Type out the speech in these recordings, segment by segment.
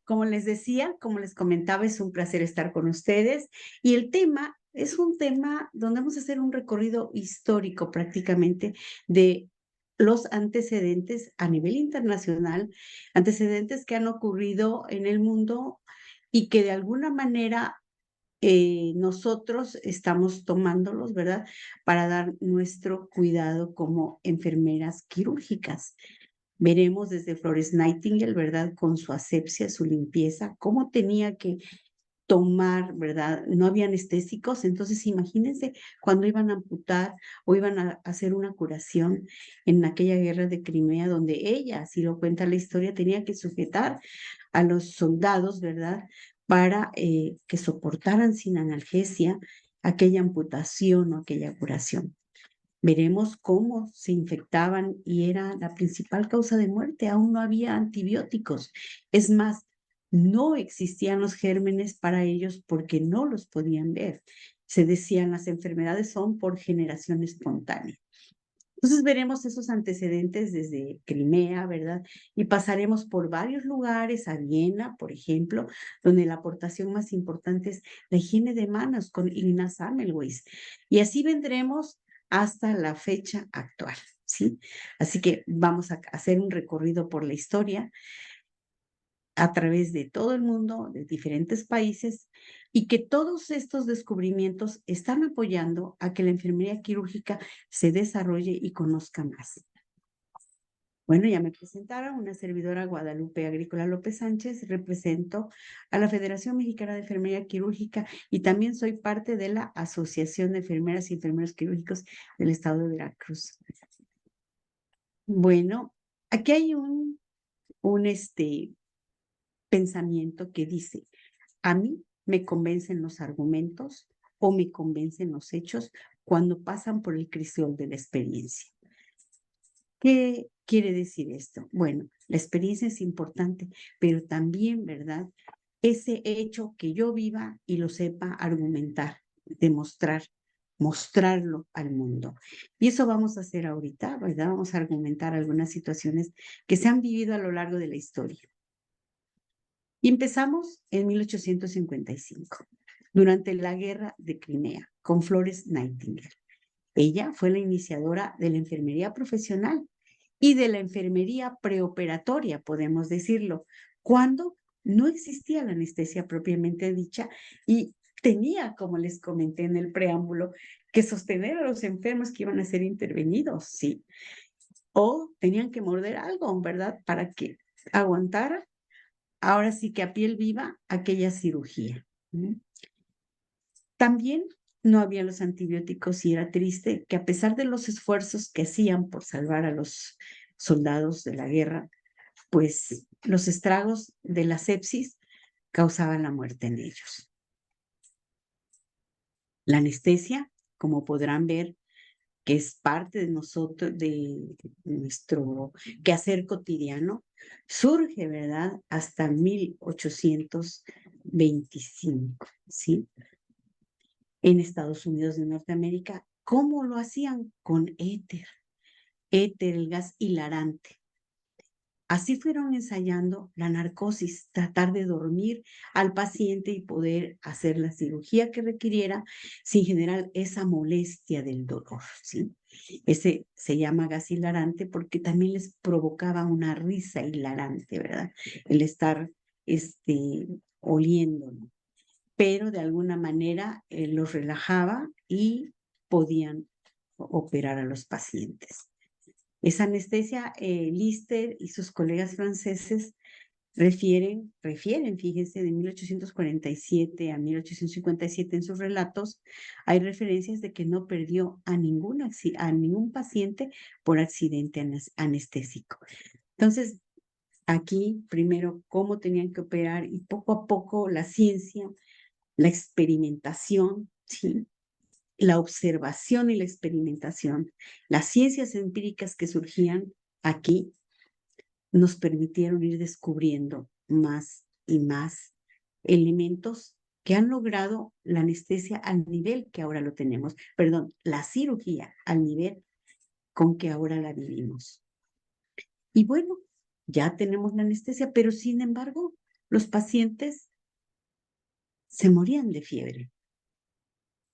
como les decía, como les comentaba, es un placer estar con ustedes y el tema es un tema donde vamos a hacer un recorrido histórico prácticamente de los antecedentes a nivel internacional, antecedentes que han ocurrido en el mundo y que de alguna manera nosotros estamos tomándolos, ¿verdad? Para dar nuestro cuidado como enfermeras quirúrgicas. Veremos desde Florence Nightingale, ¿verdad? Con su asepsia, su limpieza, cómo tenía que tomar, ¿verdad? No había anestésicos, entonces imagínense cuando iban a amputar o iban a hacer una curación en aquella guerra de Crimea, donde ella, así lo cuenta la historia, tenía que sujetar a los soldados, ¿verdad? Para que soportaran sin analgesia aquella amputación o aquella curación. Veremos cómo se infectaban y era la principal causa de muerte. Aún no había antibióticos. Es más, no existían los gérmenes para ellos porque no los podían ver. Se decían las enfermedades son por generación espontánea. Entonces veremos esos antecedentes desde Crimea, ¿verdad? Y pasaremos por varios lugares, a Viena, por ejemplo, donde la aportación más importante es la higiene de manos con Ina Semmelweis. Y así vendremos hasta la fecha actual, ¿sí? Así que vamos a hacer un recorrido por la historia a través de todo el mundo, de diferentes países, y que todos estos descubrimientos están apoyando a que la enfermería quirúrgica se desarrolle y conozca más. Bueno, ya me presentaron, una servidora Guadalupe Agrícola López Sánchez, represento a la Federación Mexicana de Enfermería Quirúrgica y también soy parte de la Asociación de Enfermeras y Enfermeros Quirúrgicos del Estado de Veracruz. Bueno, aquí hay un pensamiento que dice, a mí me convencen los argumentos o me convencen los hechos cuando pasan por el crisol de la experiencia. ¿Qué quiere decir esto? Bueno, la experiencia es importante, pero también, ¿verdad? Ese hecho que yo viva y lo sepa argumentar, demostrar, mostrarlo al mundo. Y eso vamos a hacer ahorita, ¿verdad? Vamos a argumentar algunas situaciones que se han vivido a lo largo de la historia. Y empezamos en 1855, durante la guerra de Crimea, con Florence Nightingale. Ella fue la iniciadora de la enfermería profesional y de la enfermería preoperatoria, podemos decirlo, cuando no existía la anestesia propiamente dicha y tenía, como les comenté en el preámbulo, que sostener a los enfermos que iban a ser intervenidos, sí, o tenían que morder algo, ¿verdad? Para que aguantara, ahora sí que a piel viva, aquella cirugía. También no había los antibióticos y era triste que a pesar de los esfuerzos que hacían por salvar a los soldados de la guerra, pues los estragos de la sepsis causaban la muerte en ellos. La anestesia, como podrán ver, que es parte de nosotros, de nuestro quehacer cotidiano, surge, ¿verdad?, hasta 1825, ¿sí? En Estados Unidos de Norteamérica. ¿Cómo lo hacían? Con éter, el gas hilarante. Así fueron ensayando la narcosis, tratar de dormir al paciente y poder hacer la cirugía que requiriera sin generar esa molestia del dolor, ¿sí? Ese se llama gas hilarante porque también les provocaba una risa hilarante, ¿verdad? El estar oliéndolo, pero de alguna manera los relajaba y podían operar a los pacientes. Esa anestesia, Lister y sus colegas franceses refieren, fíjense, de 1847 a 1857 en sus relatos, hay referencias de que no perdió a ningún paciente por accidente anestésico. Entonces, aquí, primero, cómo tenían que operar y poco a poco la ciencia, la experimentación, ¿sí? La observación y la experimentación, las ciencias empíricas que surgían aquí, nos permitieron ir descubriendo más y más elementos que han logrado la anestesia al nivel que ahora lo tenemos, perdón, la cirugía al nivel con que ahora la vivimos. Y bueno, ya tenemos la anestesia, pero sin embargo, los pacientes se morían de fiebre,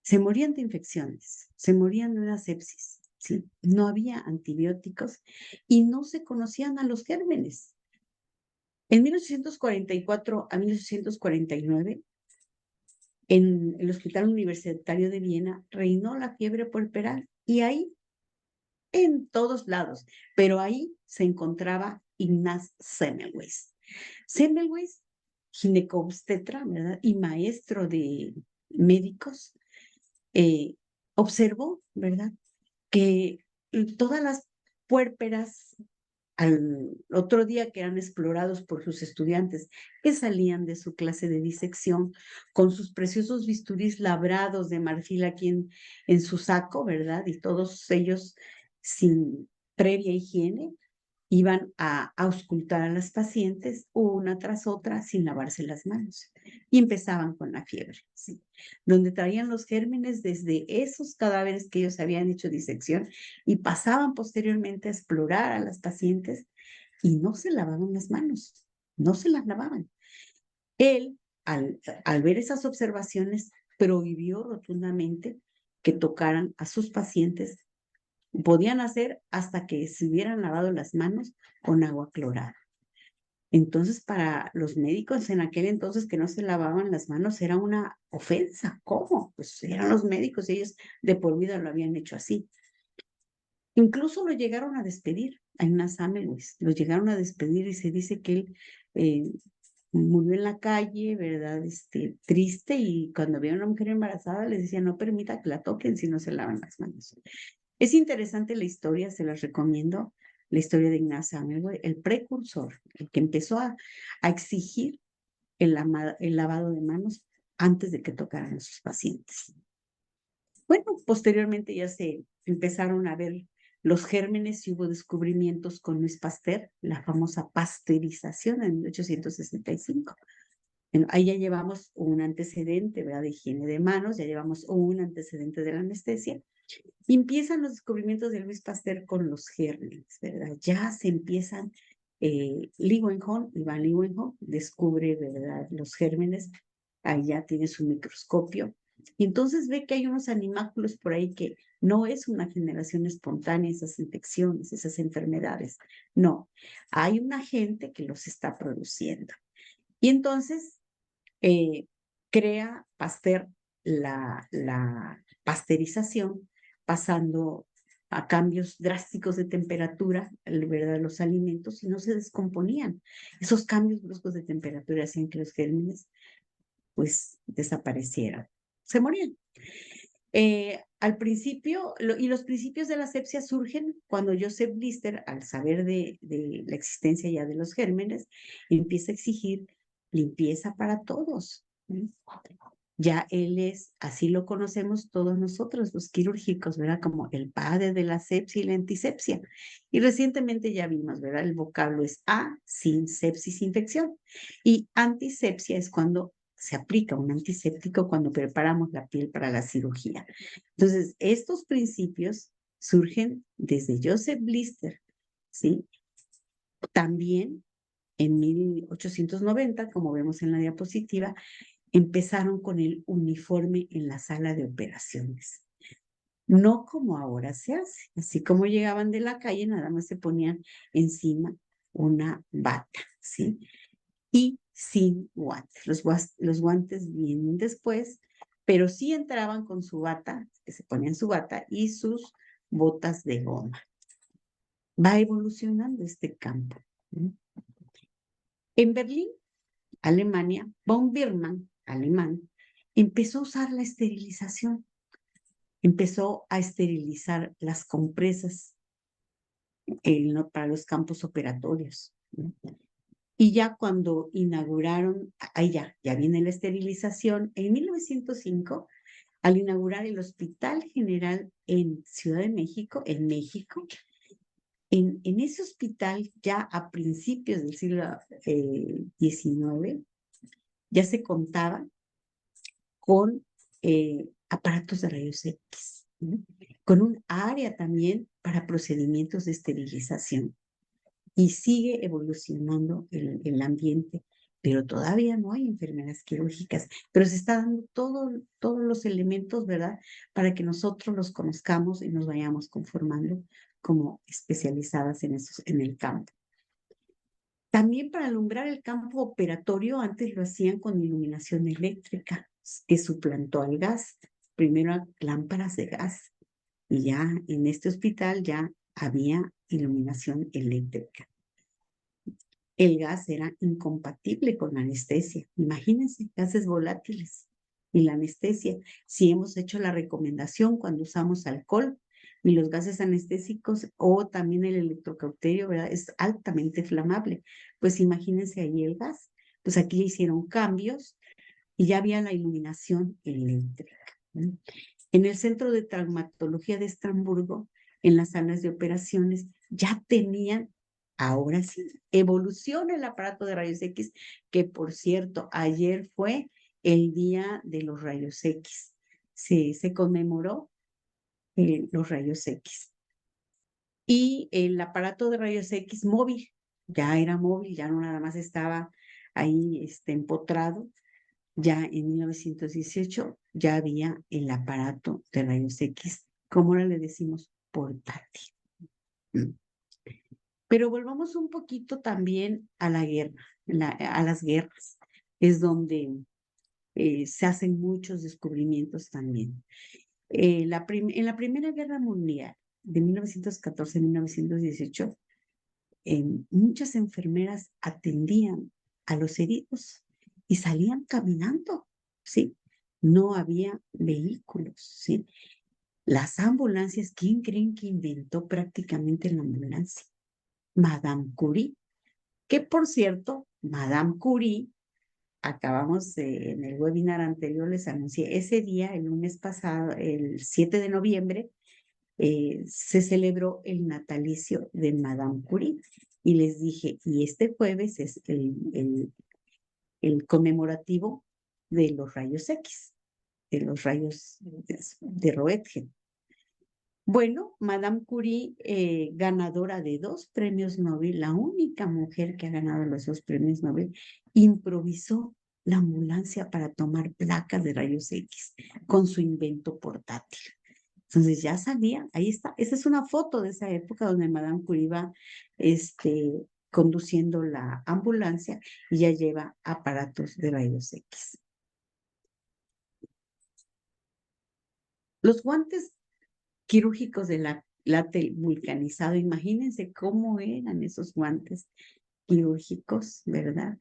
se morían de infecciones, se morían de una sepsis, ¿sí? No había antibióticos y no se conocían a los gérmenes. En 1844 a 1849, en el Hospital Universitario de Viena, reinó la fiebre puerperal y ahí, en todos lados, pero ahí se encontraba Ignaz Semmelweis. Semmelweis, ginecobstetra, ¿verdad? Y maestro de médicos, eh, observó, ¿verdad? Que todas las puérperas al otro día que eran explorados por sus estudiantes que salían de su clase de disección con sus preciosos bisturís labrados de marfil aquí en su saco, ¿verdad? Y todos ellos sin previa higiene iban a auscultar a las pacientes una tras otra sin lavarse las manos y empezaban con la fiebre, ¿sí? Donde traían los gérmenes desde esos cadáveres que ellos habían hecho disección y pasaban posteriormente a explorar a las pacientes y no se lavaban las manos, no se las lavaban. Él, al ver esas observaciones, prohibió rotundamente que tocaran a sus pacientes. Podían hacer hasta que se hubieran lavado las manos con agua clorada. Entonces, para los médicos en aquel entonces que no se lavaban las manos era una ofensa. ¿Cómo? Pues eran los médicos y ellos de por vida lo habían hecho así. Incluso lo llegaron a despedir a Ignaz Semmelweis, lo llegaron a despedir y se dice que él murió en la calle, ¿verdad? Triste, y cuando veía a una mujer embarazada les decía no permita que la toquen si no se lavan las manos. Es interesante la historia, se las recomiendo, la historia de Ignaz Semmelweis, el precursor, el que empezó a exigir el lavado de manos antes de que tocaran a sus pacientes. Bueno, posteriormente ya se empezaron a ver los gérmenes y hubo descubrimientos con Louis Pasteur, la famosa pasteurización en 1865. Bueno, ahí ya llevamos un antecedente, ¿verdad? De higiene de manos, ya llevamos un antecedente de la anestesia. Y empiezan los descubrimientos de Louis Pasteur con los gérmenes, ¿verdad? Ya se empiezan, Leeuwenhoek, Ivan Leeuwenhoek, descubre, ¿verdad? Los gérmenes, ahí ya tiene su microscopio, y entonces ve que hay unos animáculos por ahí que no es una generación espontánea, esas infecciones, esas enfermedades, no, hay un agente que los está produciendo. Y entonces crea Pasteur la pasteurización, pasando a cambios drásticos de temperatura, ¿verdad? Los alimentos, y no se descomponían. Esos cambios bruscos de temperatura hacían que los gérmenes pues desaparecieran, se morían. Al principio, y los principios de la asepsia surgen cuando Joseph Lister, al saber de la existencia ya de los gérmenes, empieza a exigir limpieza para todos. Ya él es, así lo conocemos todos nosotros, los quirúrgicos, ¿verdad? Como el padre de la asepsia y la antisepsia. Y recientemente ya vimos, ¿verdad? El vocablo es sin sepsis, infección. Y antisepsia es cuando se aplica un antiséptico cuando preparamos la piel para la cirugía. Entonces, estos principios surgen desde Joseph Lister, ¿sí? También en 1890, como vemos en la diapositiva, empezaron con el uniforme en la sala de operaciones. No como ahora se hace, así como llegaban de la calle, nada más se ponían encima una bata, ¿sí? Y sin guantes. Los guantes vienen después, pero sí entraban con su bata, que se ponían su bata y sus botas de goma. Va evolucionando este campo. En Berlín, Alemania, von Biermann, alemán, empezó a usar la esterilización, empezó a esterilizar las compresas para los campos operatorios. Y ya cuando inauguraron, ahí ya viene la esterilización, en 1905, al inaugurar el Hospital General en Ciudad de México, en México, en ese hospital ya a principios del siglo XIX, ya se contaba con aparatos de rayos X, ¿no? Con un área también para procedimientos de esterilización. Y sigue evolucionando el ambiente pero todavía no hay enfermeras quirúrgicas, pero se está dando todos los elementos, ¿verdad? Para que nosotros los conozcamos y nos vayamos conformando como especializadas en el campo. También para alumbrar el campo operatorio, antes lo hacían con iluminación eléctrica, que suplantó al gas. Primero lámparas de gas, y ya en este hospital ya había iluminación eléctrica. El gas era incompatible con la anestesia. Imagínense, gases volátiles y la anestesia. Si hemos hecho la recomendación cuando usamos alcohol y los gases anestésicos o también el electrocauterio, ¿verdad? Es altamente flamable. Pues imagínense ahí el gas. Pues aquí hicieron cambios y ya había la iluminación eléctrica. En el Centro de Traumatología de Estrasburgo, en las salas de operaciones, ya tenían, ahora sí, evolución el aparato de rayos X, que por cierto, ayer fue el día de los rayos X. Se conmemoró los rayos X. Y el aparato de rayos X móvil, ya era móvil, ya no nada más estaba ahí empotrado. Ya en 1918 ya había el aparato de rayos X, como ahora le decimos, portátil. Pero volvamos un poquito también a la guerra, a las guerras. Es donde se hacen muchos descubrimientos también. En la Primera Guerra Mundial de 1914 a 1918, muchas enfermeras atendían a los heridos y salían caminando, ¿sí? No había vehículos, ¿sí? Las ambulancias, ¿quién creen que inventó prácticamente la ambulancia? Madame Curie, que por cierto, Madame Curie, acabamos en el webinar anterior, les anuncié, ese día, el lunes pasado, el 7 de noviembre, se celebró el natalicio de Madame Curie. Y les dije, y este jueves es el conmemorativo de los rayos X, de los rayos de Roentgen. Bueno, Madame Curie, ganadora de 2 premios Nobel, la única mujer que ha ganado los 2 premios Nobel, improvisó la ambulancia para tomar placas de rayos X con su invento portátil. Entonces ya sabía, ahí está. Esa es una foto de esa época donde Madame Curie iba conduciendo la ambulancia y ya lleva aparatos de rayos X. Los guantes quirúrgicos de látex vulcanizado, imagínense cómo eran esos guantes quirúrgicos, ¿verdad?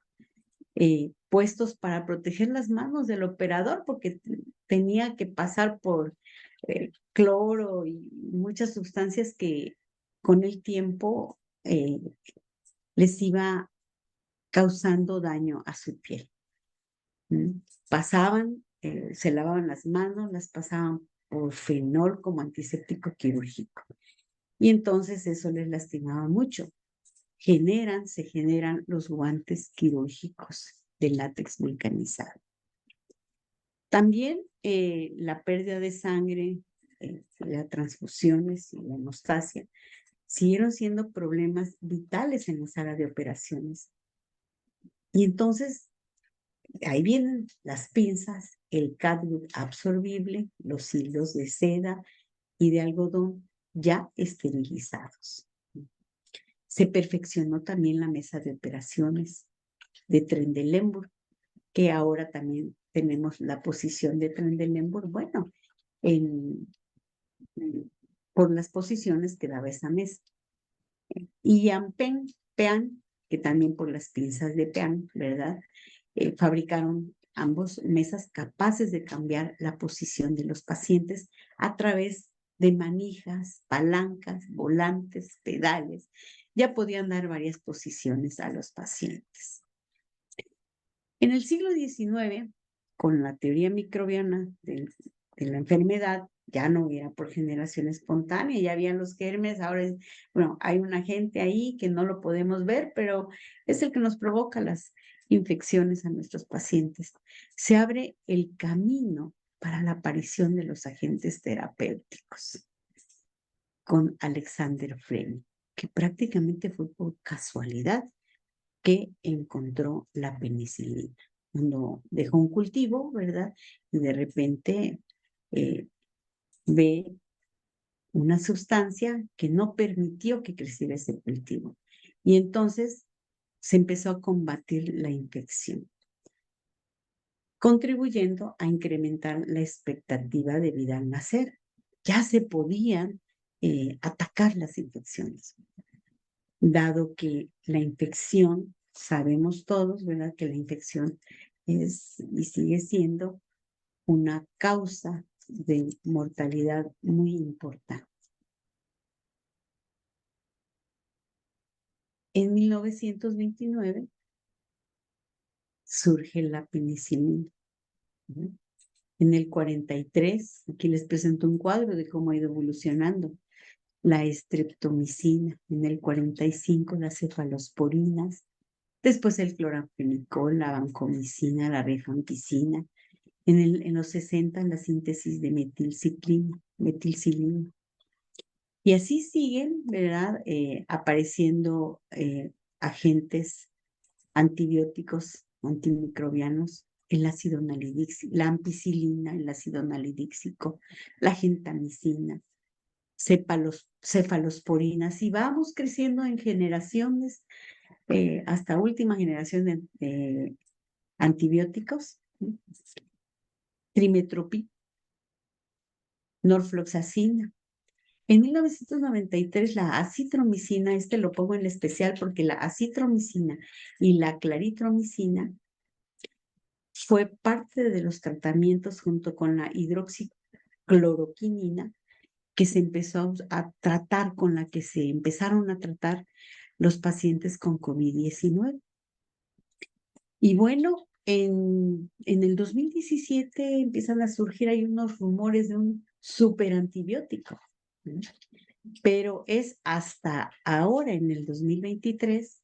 Puestos para proteger las manos del operador porque tenía que pasar por cloro y muchas sustancias que con el tiempo les iba causando daño a su piel. Pasaban, se lavaban las manos, las pasaban por fenol como antiséptico quirúrgico. Y entonces eso les lastimaba mucho. Se generan los guantes quirúrgicos de látex vulcanizado. También la pérdida de sangre, las transfusiones y la hemostasia siguieron siendo problemas vitales en la sala de operaciones. Y entonces, ahí vienen las pinzas, el catgut absorbible, los hilos de seda y de algodón ya esterilizados. Se perfeccionó también la mesa de operaciones de Trendelenburg, que ahora también tenemos la posición de Trendelenburg, bueno, por las posiciones que daba esa mesa. Y Pean, que también por las pinzas de Pean, ¿verdad? Fabricaron ambos mesas capaces de cambiar la posición de los pacientes a través de manijas, palancas, volantes, pedales. Ya podían dar varias posiciones a los pacientes. En el siglo XIX, con la teoría microbiana de la enfermedad, ya no era por generación espontánea, ya habían los gérmenes, ahora bueno, hay un agente ahí que no lo podemos ver, pero es el que nos provoca las infecciones a nuestros pacientes. Se abre el camino para la aparición de los agentes terapéuticos con Alexander Fleming, que prácticamente fue por casualidad que encontró la penicilina. Cuando dejó un cultivo, ¿verdad? Y de repente ve una sustancia que no permitió que creciera ese cultivo. Y entonces se empezó a combatir la infección, contribuyendo a incrementar la expectativa de vida al nacer. Ya se podían atacar las infecciones, dado que la infección, sabemos todos, ¿verdad? Que la infección es y sigue siendo una causa de mortalidad muy importante. En 1929 surge la penicilina. ¿No? En el 43, aquí les presento un cuadro de cómo ha ido evolucionando. La estreptomicina, en el 45 las cefalosporinas, después el cloramfenicol, la vancomicina, la rifampicina, en los 60 la síntesis de metilcilina. Y así siguen, ¿verdad? Apareciendo agentes antibióticos, antimicrobianos, el ácido nalidíxico, la ampicilina, el ácido nalidíxico, la gentamicina, cefalosporinas, y vamos creciendo en generaciones hasta última generación de antibióticos, ¿sí? Trimetoprim, norfloxacina. En 1993 la acitromicina, lo pongo en especial porque la acitromicina y la claritromicina fue parte de los tratamientos junto con la hidroxicloroquinina que se empezó a tratar, con la que se empezaron a tratar los pacientes con COVID-19. Y bueno, en el 2017 empiezan a surgir ahí unos rumores de un superantibiótico, ¿no? Pero es hasta ahora, en el 2023,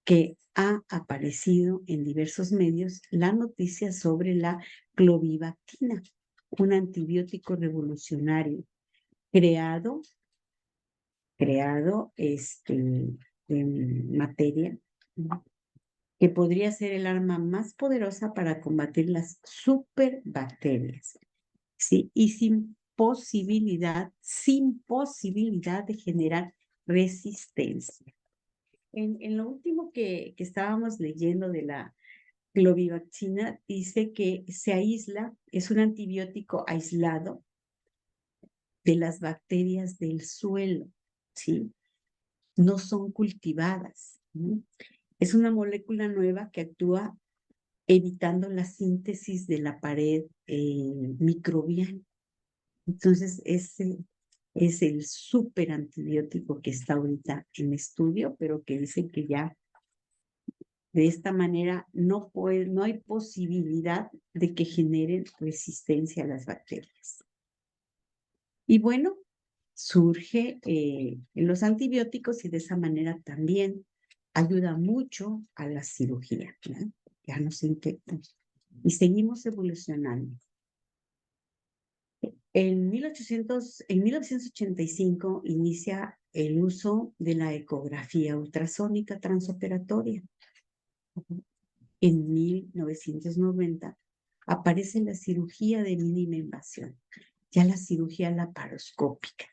que ha aparecido en diversos medios la noticia sobre la clovibactina, un antibiótico revolucionario creado en materia, ¿no? Que podría ser el arma más poderosa para combatir las superbacterias, ¿sí? Y sin posibilidad de generar resistencia. En lo último que estábamos leyendo de la clovibactina, dice que se aísla, es un antibiótico aislado de las bacterias del suelo, ¿sí? No son cultivadas, ¿no? Es una molécula nueva que actúa evitando la síntesis de la pared microbiana. Entonces, ese es el súper antibiótico que está ahorita en estudio, pero que dicen que ya de esta manera no hay posibilidad de que generen resistencia a las bacterias. Y bueno, surge en los antibióticos y de esa manera también ayuda mucho a la cirugía, ¿no? Ya nos infectamos y seguimos evolucionando. En 1985 inicia el uso de la ecografía ultrasónica transoperatoria. En 1990 aparece la cirugía de mínima invasión, ya la cirugía laparoscópica,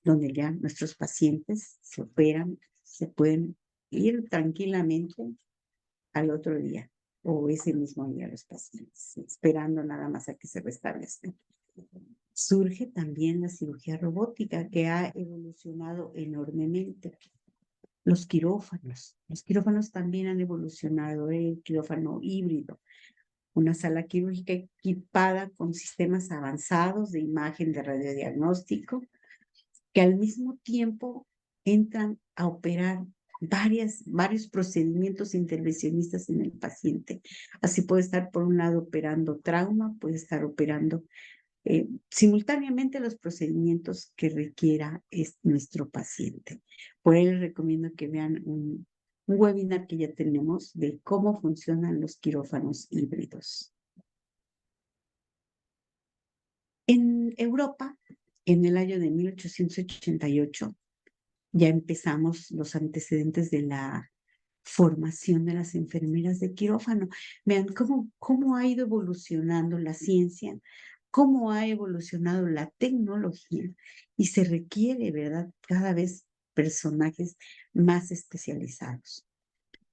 donde ya nuestros pacientes se operan, se pueden ir tranquilamente al otro día o ese mismo día los pacientes, esperando nada más a que se restablezcan. Surge también la cirugía robótica, que ha evolucionado enormemente. Los quirófanos también han evolucionado, el quirófano híbrido, una sala quirúrgica equipada con sistemas avanzados de imagen de radiodiagnóstico, que al mismo tiempo entran a operar varios procedimientos intervencionistas en el paciente. Así puede estar por un lado operando trauma, puede estar operando simultáneamente los procedimientos que requiera nuestro paciente. Por ello les recomiendo que vean un webinar que ya tenemos de cómo funcionan los quirófanos híbridos. En Europa, en el año de 1888, ya empezamos los antecedentes de la formación de las enfermeras de quirófano. Vean cómo ha ido evolucionando la ciencia, cómo ha evolucionado la tecnología y se requiere, ¿verdad?, cada vez personajes más especializados.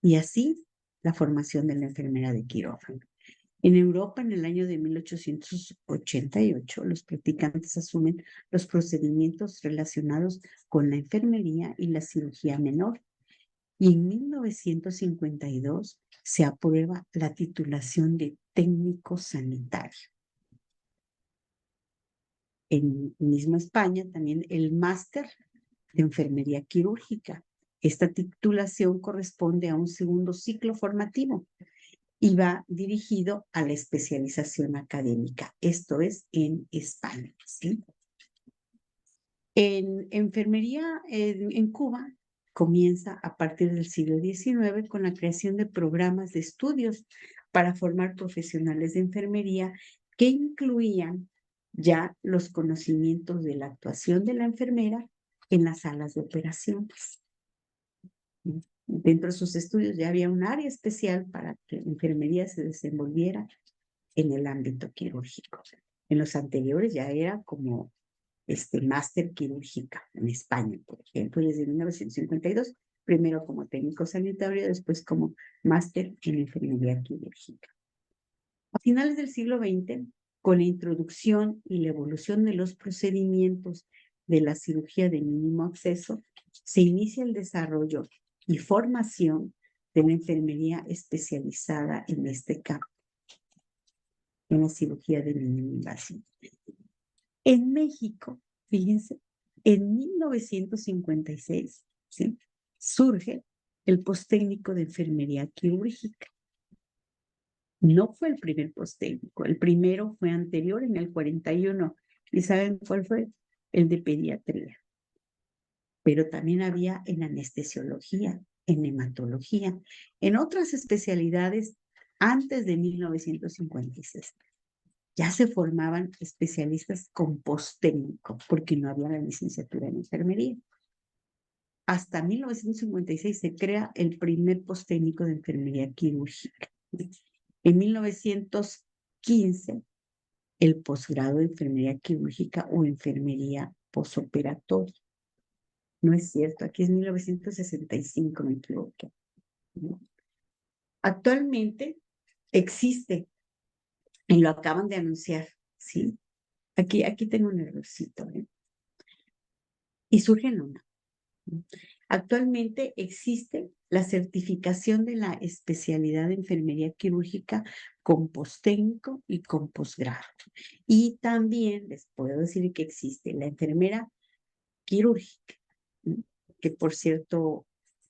Y así la formación de la enfermera de quirófano. En Europa, en el año de 1888, los practicantes asumen los procedimientos relacionados con la enfermería y la cirugía menor. Y en 1952 se aprueba la titulación de técnico sanitario. En misma España también el máster de enfermería quirúrgica. Esta titulación corresponde a un segundo ciclo formativo y va dirigido a la especialización académica. Esto es en España, ¿sí? En enfermería en Cuba comienza a partir del siglo XIX con la creación de programas de estudios para formar profesionales de enfermería que incluían ya los conocimientos de la actuación de la enfermera en las salas de operaciones. Dentro de sus estudios ya había un área especial para que la enfermería se desenvolviera en el ámbito quirúrgico. En los anteriores ya era como máster quirúrgica en España, por ejemplo, desde 1952, primero como técnico sanitario, después como máster en enfermería quirúrgica. A finales del siglo XX, con la introducción y la evolución de los procedimientos de la cirugía de mínimo acceso, se inicia el desarrollo y formación de la enfermería especializada en este campo, en la cirugía de mínima invasión. En México, fíjense, en 1956, ¿sí?, surge el postécnico de enfermería quirúrgica. No fue el primer postécnico, el primero fue anterior en el 41. ¿Y saben cuál fue? El de pediatría. Pero también había en anestesiología, en hematología, en otras especialidades antes de 1956. Ya se formaban especialistas con postécnico, porque no había la licenciatura en enfermería. Hasta 1956 se crea el primer postécnico de enfermería quirúrgica. En 1915, el posgrado de enfermería quirúrgica o enfermería posoperatoria. No es cierto, aquí es 1965, me equivoqué. Actualmente existe, y lo acaban de anunciar, ¿sí? Aquí tengo un errorcito, ¿eh? Y surge en una. Actualmente existe la certificación de la especialidad de enfermería quirúrgica con postécnico y con posgrado. Y también les puedo decir que existe la enfermera quirúrgica, que por cierto,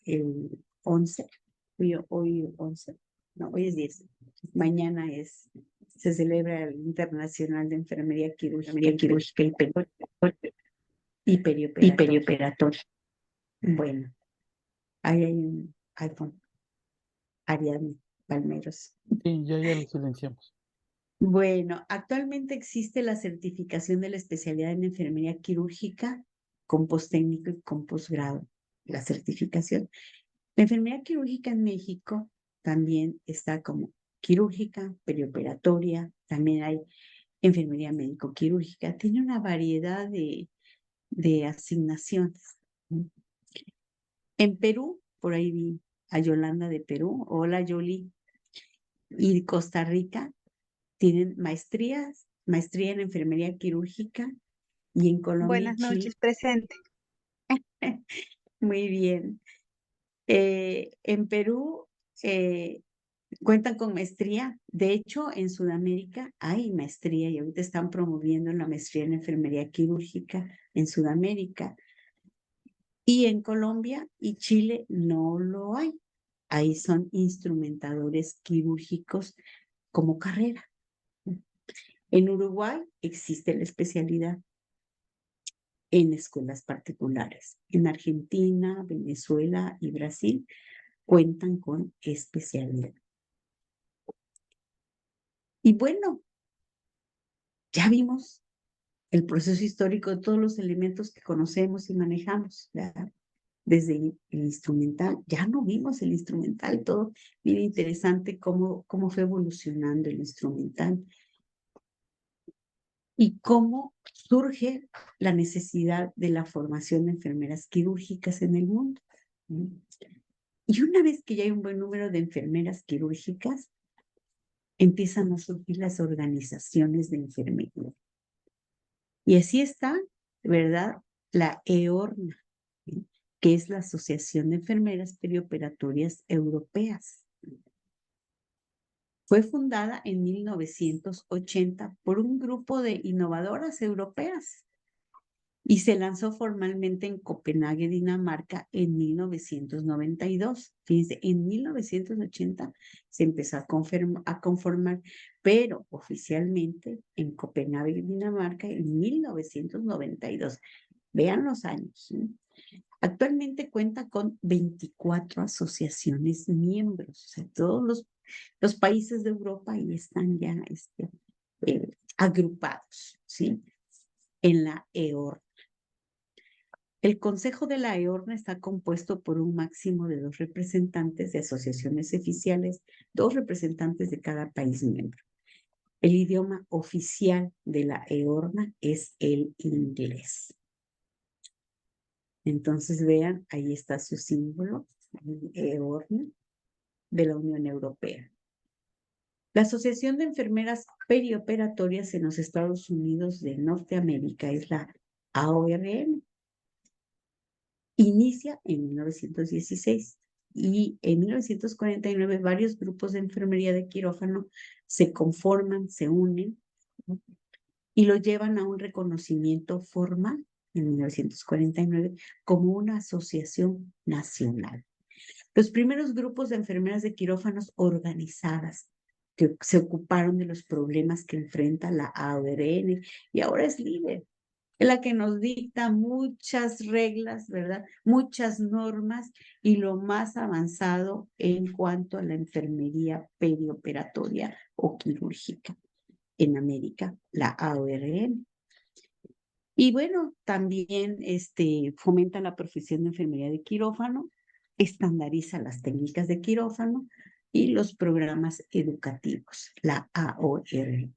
el 11, hoy 11, no, hoy es 10, mañana se celebra el Internacional de Enfermería Quirúrgica y Perioperatoria. Bueno, ahí hay un iPhone, Ariadne Palmeros. Sí, ya lo silenciamos. Bueno, actualmente existe la certificación de la especialidad en enfermería quirúrgica con postécnico y con posgrado. La certificación. La enfermería quirúrgica en México también está como quirúrgica, perioperatoria, también hay enfermería médico-quirúrgica. Tiene una variedad de asignaciones. En Perú, por ahí vi a Yolanda de Perú. Hola, Yoli. Y Costa Rica tienen maestría en enfermería quirúrgica, y en Colombia y Buenas Chile. noches, presente. Muy bien. En Perú cuentan con maestría. De hecho, en Sudamérica hay maestría y ahorita están promoviendo la maestría en enfermería quirúrgica en Sudamérica. Y en Colombia y Chile no lo hay. Ahí son instrumentadores quirúrgicos como carrera. En Uruguay existe la especialidad en escuelas particulares. En Argentina, Venezuela y Brasil cuentan con especialidad. Y bueno, ya vimos el proceso histórico de todos los elementos que conocemos y manejamos, ¿verdad? desde el instrumental. Ya no vimos el instrumental, todo bien interesante cómo fue evolucionando el instrumental y cómo surge la necesidad de la formación de enfermeras quirúrgicas en el mundo. Y una vez que ya hay un buen número de enfermeras quirúrgicas, empiezan a surgir las organizaciones de enfermería. Y así está, ¿verdad? La EORNA, ¿sí? Que es la Asociación de Enfermeras Perioperatorias Europeas. Fue fundada en 1980 por un grupo de innovadoras europeas y se lanzó formalmente en Copenhague, Dinamarca, en 1992. Fíjense, en 1980 se empezó a conformar, pero oficialmente en Copenhague, Dinamarca, en 1992. Vean los años, ¿sí? Actualmente cuenta con 24 asociaciones miembros, o sea, todos los países de Europa ahí están ya agrupados, ¿sí? En la EOR. El Consejo de la EORNA está compuesto por un máximo de 2 representantes de asociaciones oficiales, 2 representantes de cada país miembro. El idioma oficial de la EORNA es el inglés. Entonces vean, ahí está su símbolo, EORNA, de la Unión Europea. La Asociación de Enfermeras Perioperatorias en los Estados Unidos de Norteamérica es la AORN. Inicia en 1916 y en 1949 varios grupos de enfermería de quirófano se conforman, se unen, ¿no? Y lo llevan a un reconocimiento formal en 1949 como una asociación nacional. Los primeros grupos de enfermeras de quirófanos organizadas que se ocuparon de los problemas que enfrenta la AORN y ahora es líder, es la que nos dicta muchas reglas, ¿verdad? Muchas normas y lo más avanzado en cuanto a la enfermería perioperatoria o quirúrgica en América, la AORN. Y bueno, también fomenta la profesión de enfermería de quirófano, estandariza las técnicas de quirófano y los programas educativos, la AORN.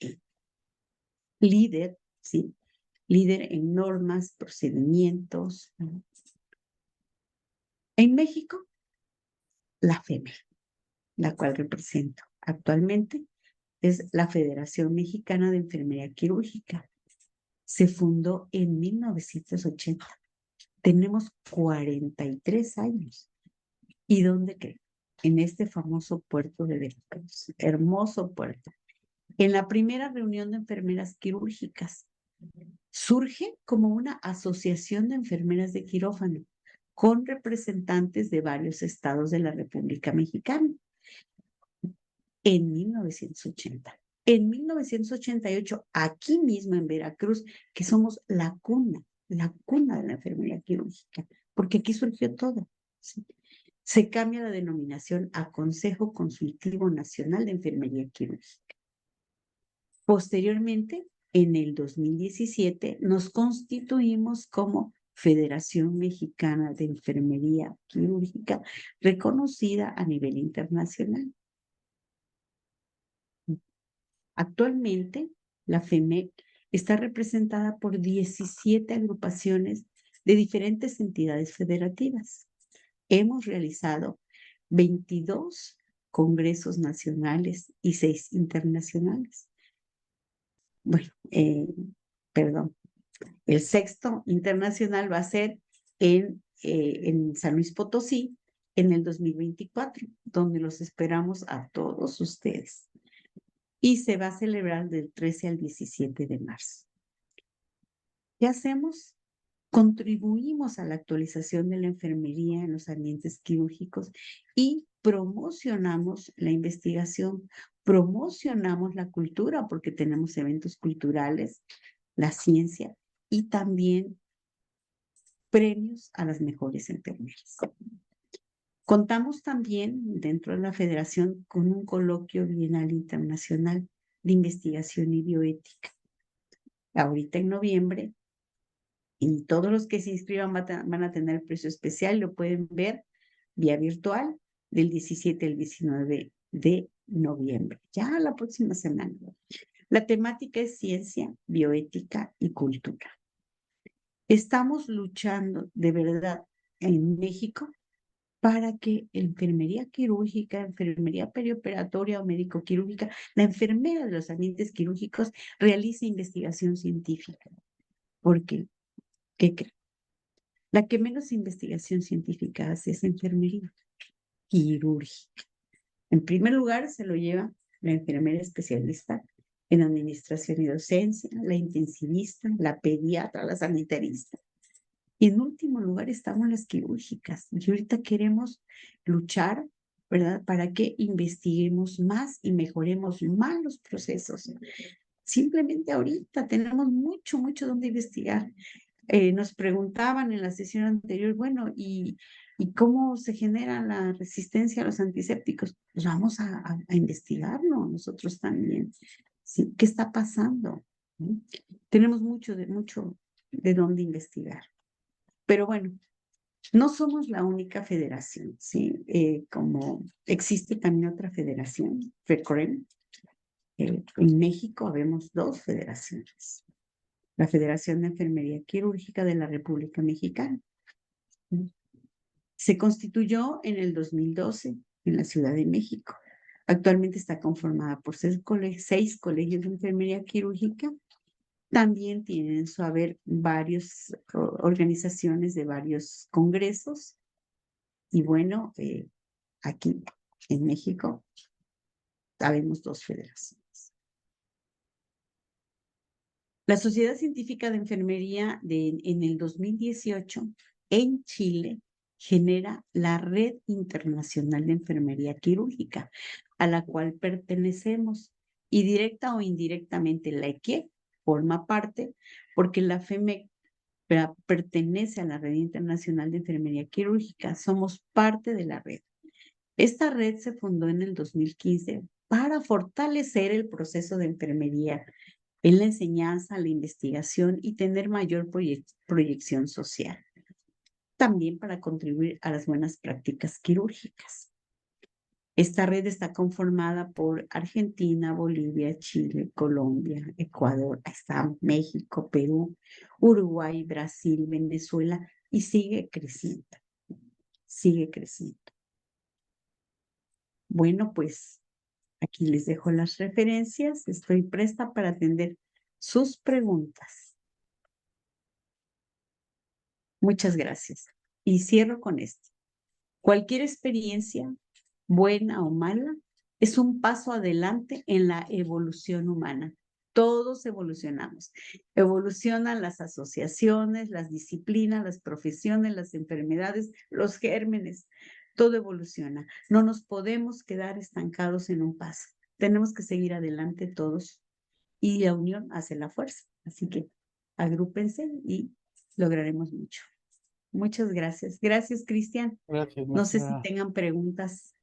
Líder, ¿sí? Líder en normas, procedimientos. En México, la FEME, la cual represento actualmente, es la Federación Mexicana de Enfermería Quirúrgica. Se fundó en 1980. Tenemos 43 años. ¿Y dónde creen? En este famoso puerto de Veracruz, hermoso puerto. En la primera reunión de enfermeras quirúrgicas, surge como una asociación de enfermeras de quirófano con representantes de varios estados de la República Mexicana en 1980. En 1988, aquí mismo en Veracruz, que somos la cuna de la enfermería quirúrgica, porque aquí surgió todo. ¿Sí? Se cambia la denominación a Consejo Consultivo Nacional de Enfermería Quirúrgica. Posteriormente, en el 2017, nos constituimos como Federación Mexicana de Enfermería Quirúrgica, reconocida a nivel internacional. Actualmente, la FEMEC está representada por 17 agrupaciones de diferentes entidades federativas. Hemos realizado 22 congresos nacionales y 6 internacionales. Bueno, perdón, el sexto internacional va a ser en San Luis Potosí en el 2024, donde los esperamos a todos ustedes. Y se va a celebrar del 13 al 17 de marzo. ¿Qué hacemos? Contribuimos a la actualización de la enfermería en los ambientes quirúrgicos y promocionamos la investigación, promocionamos la cultura porque tenemos eventos culturales, la ciencia y también premios a las mejores enfermeras. Contamos también dentro de la federación con un coloquio bienal internacional de investigación y bioética. Ahorita en noviembre Y todos los que se inscriban van a tener precio especial, lo pueden ver vía virtual del 17 al 19 de noviembre, ya la próxima semana. La temática es ciencia, bioética y cultura. Estamos luchando de verdad en México para que enfermería quirúrgica, enfermería perioperatoria o médico-quirúrgica, la enfermera de los ambientes quirúrgicos realice investigación científica. ¿Por qué? ¿Qué creen? La que menos investigación científica hace es enfermería quirúrgica. En primer lugar, se lo lleva la enfermera especialista en administración y docencia, la intensivista, la pediatra, la sanitarista. Y en último lugar estamos las quirúrgicas. Y ahorita queremos luchar, ¿verdad? Para que investiguemos más y mejoremos más los procesos. Simplemente ahorita tenemos mucho, mucho donde investigar. Nos preguntaban en la sesión anterior, bueno, ¿y cómo se genera la resistencia a los antisépticos? Pues vamos a investigarlo nosotros también. ¿Sí? ¿Qué está pasando? ¿Sí? Tenemos mucho de dónde investigar. Pero bueno, no somos la única federación, ¿sí? Como existe también otra federación, FECREM. En México habemos dos federaciones. La Federación de Enfermería Quirúrgica de la República Mexicana. Se constituyó en el 2012 en la Ciudad de México. Actualmente está conformada por 6 colegios de enfermería quirúrgica. También tienen en su haber varias organizaciones de varios congresos. Y bueno, aquí en México habemos dos federaciones. La Sociedad Científica de Enfermería en el 2018 en Chile genera la Red Internacional de Enfermería Quirúrgica, a la cual pertenecemos, y directa o indirectamente la EQUIE forma parte, porque la FEMEC pertenece a la Red Internacional de Enfermería Quirúrgica. Somos parte de la red. Esta red se fundó en el 2015 para fortalecer el proceso de enfermería en la enseñanza, la investigación y tener mayor proyección social. También para contribuir a las buenas prácticas quirúrgicas. Esta red está conformada por Argentina, Bolivia, Chile, Colombia, Ecuador, está México, Perú, Uruguay, Brasil, Venezuela y sigue creciendo. Sigue creciendo. Bueno, pues aquí les dejo las referencias. Estoy presta para atender sus preguntas. Muchas gracias. Y cierro con esto. Cualquier experiencia, buena o mala, es un paso adelante en la evolución humana. Todos evolucionamos. Evolucionan las asociaciones, las disciplinas, las profesiones, las enfermedades, los gérmenes. Todo evoluciona. No nos podemos quedar estancados en un paso. Tenemos que seguir adelante todos y la unión hace la fuerza. Así que agrúpense y lograremos mucho. Muchas gracias. Gracias, Cristian. Gracias, No sé si maestra. tengan preguntas.